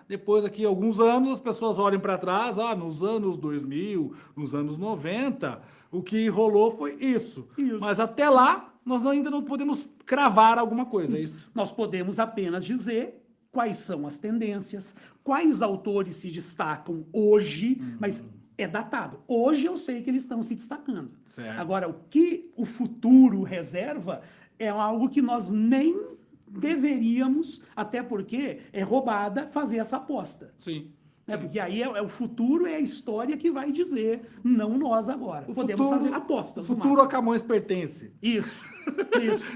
Depois, aqui, alguns anos, as pessoas olhem para trás, nos anos 2000, nos anos 90, o que rolou foi isso. Mas até lá, nós ainda não podemos cravar alguma coisa. É isso. Nós podemos apenas dizer quais são as tendências, quais autores se destacam hoje, mas é datado. Hoje eu sei que eles estão se destacando. Certo. Agora, o que o futuro reserva é algo que nós nem deveríamos, até porque é roubada fazer essa aposta. Sim. Porque aí o futuro é a história que vai dizer, não nós agora. Podemos fazer apostas. O futuro a Camões pertence. Isso.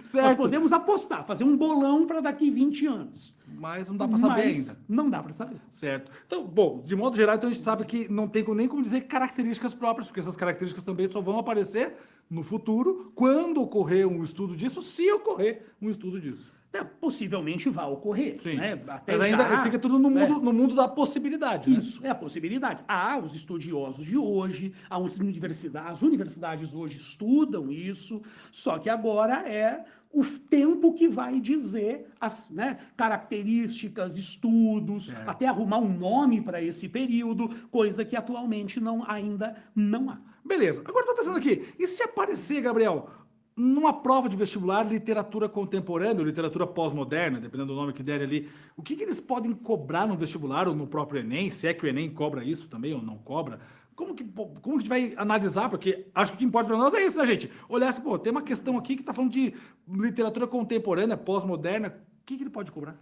Certo. Nós podemos apostar, fazer um bolão para daqui 20 anos. Mas não dá para saber ainda. Não dá para saber. Certo. Então, bom, de modo geral, então a gente sabe que não tem nem como dizer características próprias, porque essas características também só vão aparecer no futuro, quando ocorrer um estudo disso, se ocorrer um estudo disso. Possivelmente vai ocorrer. Sim. Né? Até mas ainda fica tudo no mundo da possibilidade. Isso, é a possibilidade. Há os estudiosos de hoje, as universidades hoje estudam isso, só que agora é o tempo que vai dizer as características, estudos, até arrumar um nome para esse período, coisa que atualmente ainda não há. Beleza. Agora eu tô pensando aqui, e se aparecer, Gabriel, numa prova de vestibular, literatura contemporânea, ou literatura pós-moderna, dependendo do nome que derem ali, o que eles podem cobrar no vestibular ou no próprio Enem, se é que o Enem cobra isso também ou não cobra? Como que a gente vai analisar? Porque acho que o que importa para nós é isso, né, gente? Olhar assim, tem uma questão aqui que está falando de literatura contemporânea, pós-moderna, o que ele pode cobrar?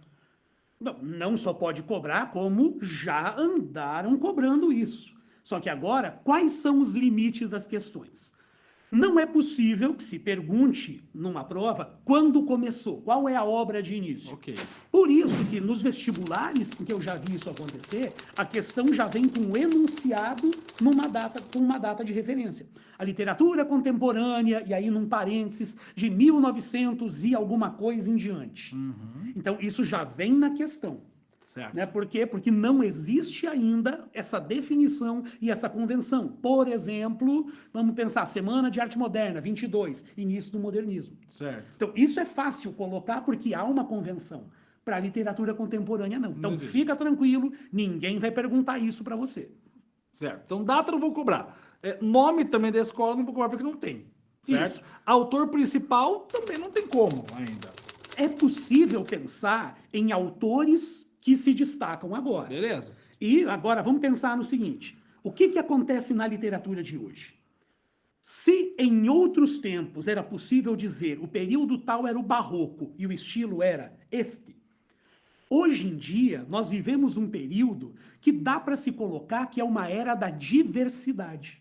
Não só pode cobrar, como já andaram cobrando isso. Só que agora, quais são os limites das questões? Não é possível que se pergunte numa prova quando começou, qual é a obra de início. Okay. Por isso que nos vestibulares, em que eu já vi isso acontecer, a questão já vem com um enunciado com uma data de referência. A literatura contemporânea, e aí num parênteses, de 1900 e alguma coisa em diante. Então isso já vem na questão. Certo. Por quê? Porque não existe ainda essa definição e essa convenção. Por exemplo, vamos pensar, Semana de Arte Moderna, 22, início do modernismo. Certo. Então, isso é fácil colocar porque há uma convenção. Para a literatura contemporânea, não. Então, fica tranquilo, ninguém vai perguntar isso para você. Certo. Então, data não vou cobrar. Nome também da escola não vou cobrar porque não tem. Certo? Isso. Autor principal também não tem como ainda. É possível pensar em autores que se destacam agora. Beleza. E agora vamos pensar no seguinte: o que acontece na literatura de hoje? Se em outros tempos era possível dizer o período tal era o barroco e o estilo era este, hoje em dia nós vivemos um período que dá para se colocar que é uma era da diversidade.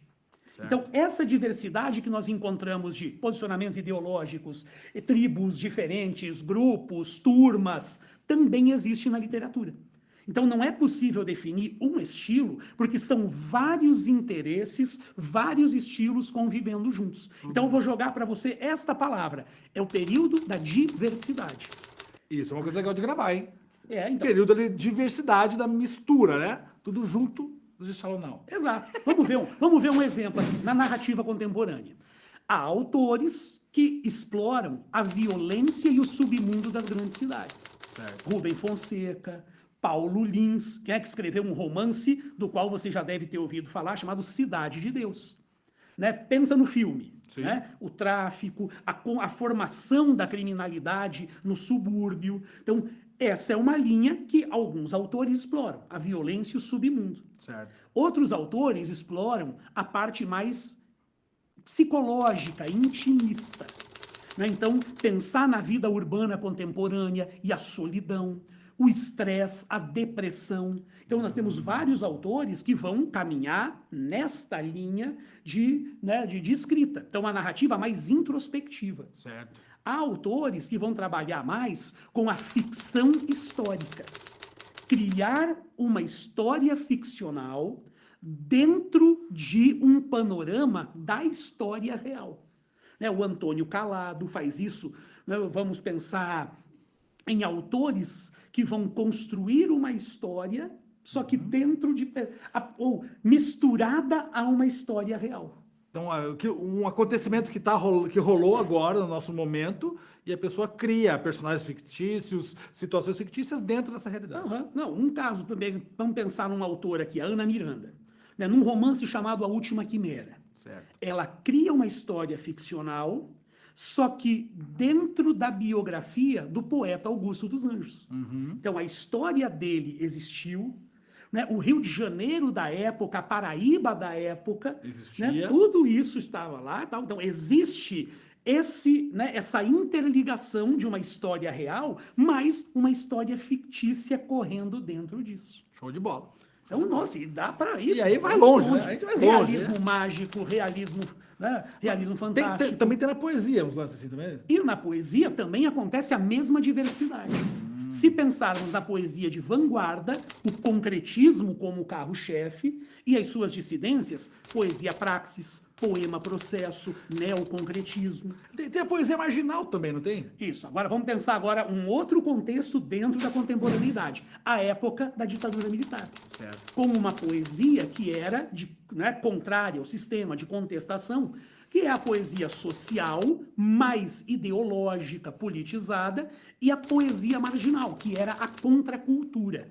Então, essa diversidade que nós encontramos de posicionamentos ideológicos, tribos diferentes, grupos, turmas, também existe na literatura. Então, não é possível definir um estilo, porque são vários interesses, vários estilos convivendo juntos. Então, eu vou jogar para você esta palavra. É o período da diversidade. Isso é uma coisa legal de gravar, hein? Então. Período da diversidade, da mistura, né? Tudo junto. Não. Exato. Vamos ver um exemplo aqui, na narrativa contemporânea. Há autores que exploram a violência e o submundo das grandes cidades. Certo. Rubem Fonseca, Paulo Lins, que escreveu um romance do qual você já deve ter ouvido falar, chamado Cidade de Deus. Pensa no filme. O tráfico, a formação da criminalidade no subúrbio. Então, essa é uma linha que alguns autores exploram, a violência e o submundo. Certo. Outros autores exploram a parte mais psicológica, intimista. Então, pensar na vida urbana contemporânea e a solidão, o estresse, a depressão. Então, nós temos vários autores que vão caminhar nesta linha de escrita. Então, a narrativa mais introspectiva. Certo. Há autores que vão trabalhar mais com a ficção histórica. Criar uma história ficcional dentro de um panorama da história real. O Antônio Calado faz isso. Vamos pensar em autores que vão construir uma história só que dentro de... ou misturada a uma história real. Então, um acontecimento que rolou agora, no nosso momento, e a pessoa cria personagens fictícios, situações fictícias dentro dessa realidade. Uhum. Não, um caso também, vamos pensar numa autora aqui, a Ana Miranda, né, num romance chamado A Última Quimera. Certo. Ela cria uma história ficcional, só que dentro da biografia do poeta Augusto dos Anjos. Então, a história dele existiu, né? O Rio de Janeiro da época, a Paraíba da época, Existia. né? Tudo isso estava lá. Tal. Então, existe essa interligação de uma história real, mas uma história fictícia correndo dentro disso. Show de bola. Então, nossa, e dá para ir. E aí vai longe, né? A gente vai longe, realismo né? mágico, realismo, né? Realismo fantástico. Também tem na poesia uns lances assim também. E na poesia também acontece a mesma diversidade. Se pensarmos na poesia de vanguarda, o concretismo como carro-chefe e as suas dissidências, poesia praxis, poema processo, neoconcretismo. Tem a poesia marginal também, não tem? Isso. Agora vamos pensar agora um outro contexto dentro da contemporaneidade, a época da ditadura militar. Certo. Como uma poesia que era contrária ao sistema de contestação, que é a poesia social, mais ideológica, politizada, e a poesia marginal, que era a contracultura.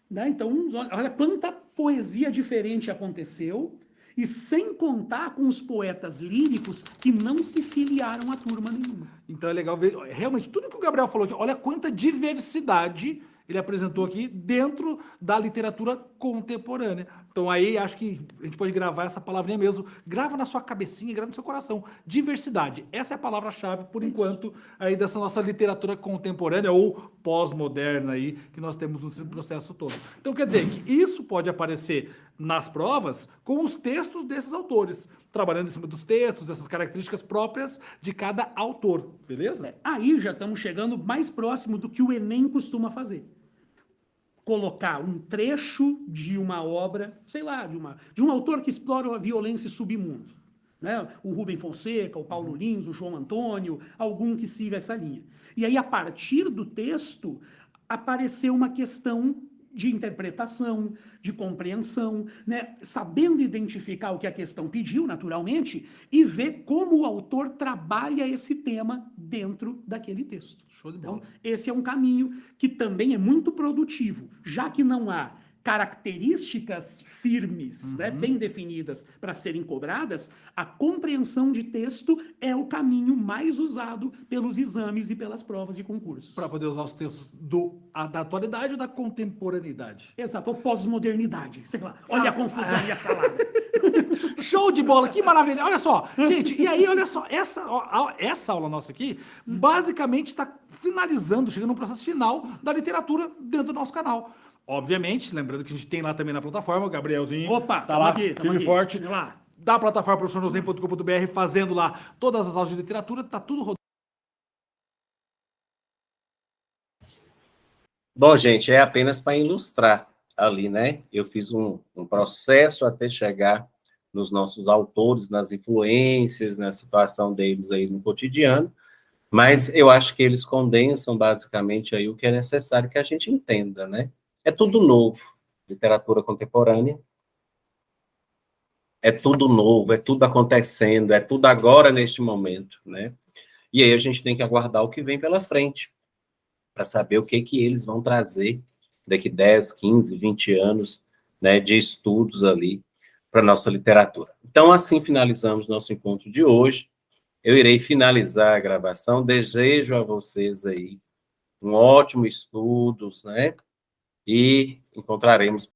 Né? Então, olha quanta poesia diferente aconteceu, e sem contar com os poetas líricos que não se filiaram a turma nenhuma. Então é legal ver, realmente, tudo que o Gabriel falou aqui, olha quanta diversidade ele apresentou aqui dentro da literatura contemporânea. Então aí acho que a gente pode gravar essa palavrinha mesmo, grava na sua cabecinha, grava no seu coração. Diversidade, essa é a palavra-chave, por enquanto, aí dessa nossa literatura contemporânea ou pós-moderna aí, que nós temos no processo todo. Então quer dizer que isso pode aparecer nas provas com os textos desses autores, trabalhando em cima dos textos, essas características próprias de cada autor, beleza? Aí já estamos chegando mais próximo do que o Enem costuma fazer. Colocar um trecho de uma obra, sei lá, de um autor que explora a violência e submundo. Né? O Rubem Fonseca, o Paulo Lins, o João Antônio, algum que siga essa linha. E aí, a partir do texto, apareceu uma questão de interpretação, de compreensão, né? Sabendo identificar o que a questão pediu, naturalmente, e ver como o autor trabalha esse tema dentro daquele texto. Show de bola. Então, esse é um caminho que também é muito produtivo, já que não há características firmes, né, bem definidas para serem cobradas, a compreensão de texto é o caminho mais usado pelos exames e pelas provas de concursos. Para poder usar os textos da atualidade ou da contemporaneidade. Exato, ou pós-modernidade. Sei lá, olha a confusão e a salada. Show de bola, que maravilha. Olha só, gente, e aí, olha só, essa aula nossa aqui, basicamente está finalizando, chegando no processo final da literatura dentro do nosso canal. Obviamente, lembrando que a gente tem lá também na plataforma, o Gabrielzinho Opa, tá lá, aqui, firme e forte, Vamos lá. da plataforma professornozen.com.br, fazendo lá todas as aulas de literatura, tá tudo rodando. Bom, gente, é apenas para ilustrar ali, né? Eu fiz um processo até chegar nos nossos autores, nas influências, na situação deles aí no cotidiano, mas eu acho que eles condensam basicamente aí o que é necessário que a gente entenda, né? É tudo novo, literatura contemporânea, é tudo novo, é tudo acontecendo, é tudo agora neste momento, né? E aí a gente tem que aguardar o que vem pela frente, para saber o que eles vão trazer daqui 10, 15, 20 anos, né, de estudos ali para a nossa literatura. Então, assim finalizamos nosso encontro de hoje. Eu irei finalizar a gravação. Desejo a vocês aí um ótimo estudos, né? E encontraremos